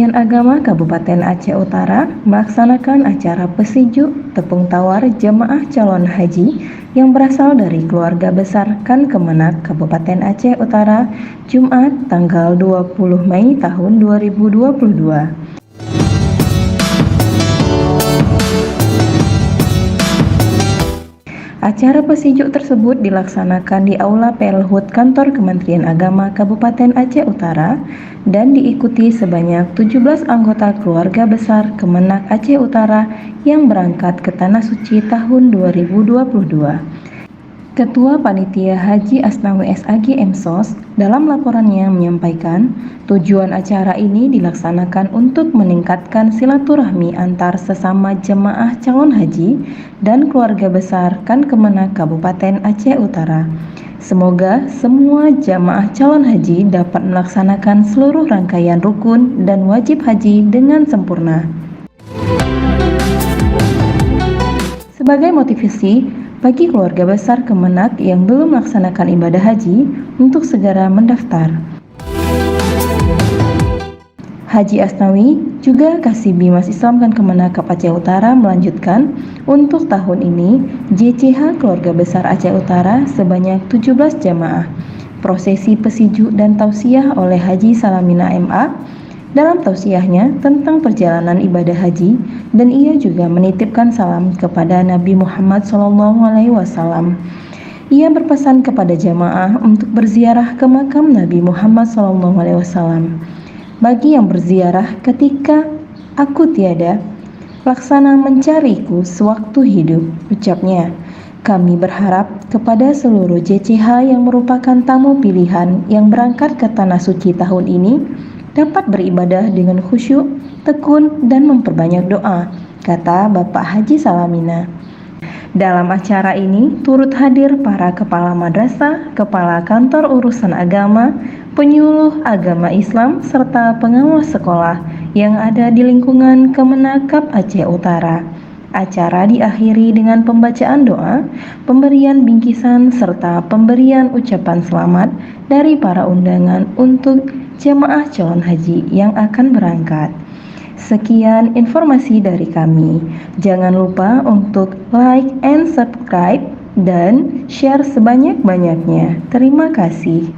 Kementerian Agama Kabupaten Aceh Utara melaksanakan acara Pesiju Tepung Tawar Jemaah Calon Haji yang berasal dari keluarga besar Kan Kemenak Kabupaten Aceh Utara, Jumat tanggal 20 Mei tahun 2022. Acara Pesiju tersebut dilaksanakan di Aula PL HUT Kantor Kementerian Agama Kabupaten Aceh Utara dan diikuti sebanyak 17 anggota keluarga besar Kemenak Aceh Utara yang berangkat ke Tanah Suci tahun 2022. Ketua Panitia Haji Asnawi SAG MSOS dalam laporannya menyampaikan tujuan acara ini dilaksanakan untuk meningkatkan silaturahmi antar sesama jemaah calon haji dan keluarga besar Kan Kemenak Kabupaten Aceh Utara. Semoga semua jemaah calon haji dapat melaksanakan seluruh rangkaian rukun dan wajib haji dengan sempurna. Sebagai motivasi bagi keluarga besar Kemenak yang belum melaksanakan ibadah haji untuk segera mendaftar. Haji Asnawi juga Kasih Bimas Islam Kan Kemenak Aceh Utara melanjutkan untuk tahun ini JCH Keluarga Besar Aceh Utara sebanyak 17 jamaah. Prosesi pesiju dan tausiah oleh Haji Salamina MA. Dalam tausiahnya tentang perjalanan ibadah haji, dan ia juga menitipkan salam kepada Nabi Muhammad SAW. Ia berpesan kepada jamaah untuk berziarah ke makam Nabi Muhammad SAW. Bagi yang berziarah ketika aku tiada, laksana mencariku sewaktu hidup, ucapnya. Kami berharap kepada seluruh JCH yang merupakan tamu pilihan yang berangkat ke Tanah Suci tahun ini, dapat beribadah dengan khusyuk, tekun, dan memperbanyak doa, kata Bapak Haji Salamina. Dalam acara ini turut hadir para kepala madrasah, kepala kantor urusan agama, penyuluh agama Islam, serta pengawas sekolah yang ada di lingkungan Kemenak Aceh Utara. Acara diakhiri dengan pembacaan doa, pemberian bingkisan, serta pemberian ucapan selamat dari para undangan untuk jemaah calon haji yang akan berangkat. Sekian informasi dari kami. Jangan lupa untuk like and subscribe dan share sebanyak-banyaknya. Terima kasih.